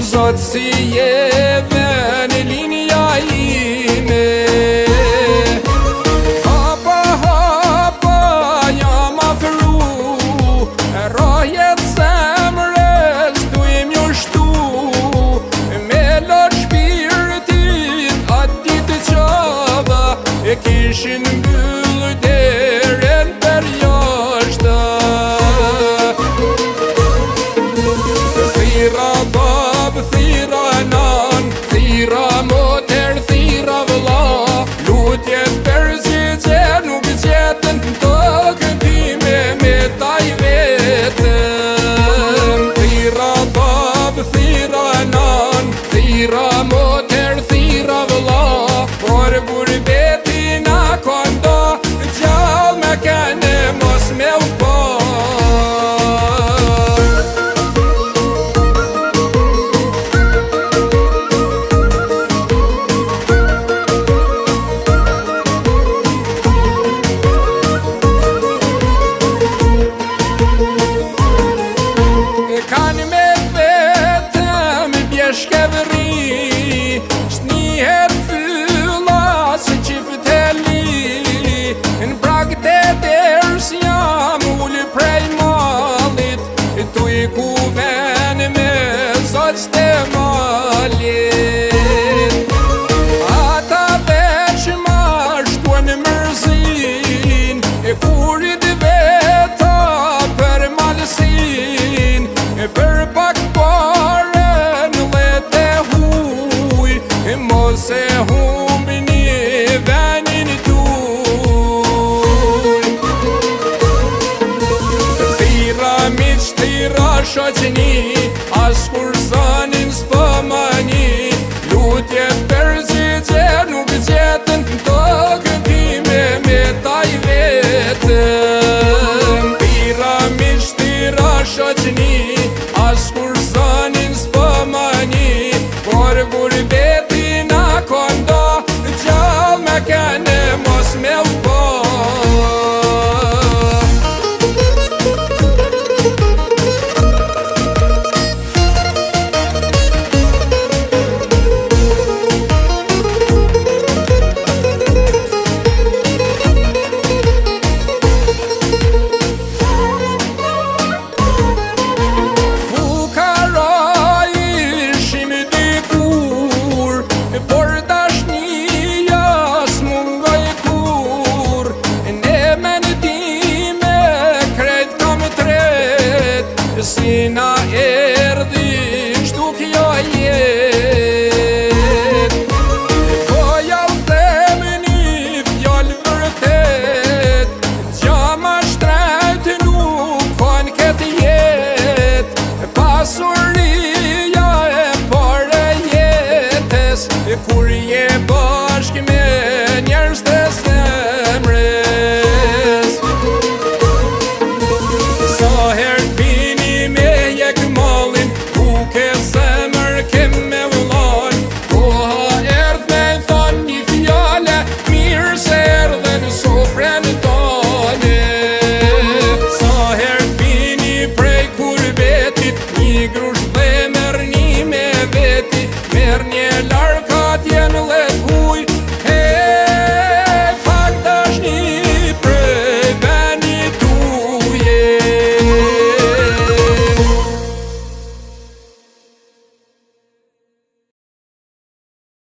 Zotë si jeve në linja ime. Hapa, hapa, jam afru, rojet zemrës tu i mjushtu, me lot shpirtit ati të qava, e kishin mbyllë deren për jashtë. Thira bab, thira nan, thira moter, thira vëlla, lutjet për zgjidhje nuk gjetën tokën time me taj vetëm. Thira bab, thira nan, thira moter, thira vëlla, por burbetina kondo gjall me kene mos me u pa. Kanë me vetëm bjeshkevri, shnihet fylla se qifteli, në prag të ders jam ullë prej malit, tu i kuven me zotë të malit. Ata veç ma shtuan mërzin, e kurit veta për malsin, për pak pare në lete huj, mos e humbini venin tuj. Thira miq, thira shoqni, as kur zanin s'pëmani, lutjet për zgjidhje nuk gjetën tokën time me taj vetëm. Thira miq, thira shoqni, as kur zanin s'pëmani, por burbetina kondo gjall me kene mos me u pa. Si na erdi kështu kjo jet, po jall them një fjall vërtet, gjama shtrejt nuk kon këtë jet, pasuria e pare jetës, kur je bashk me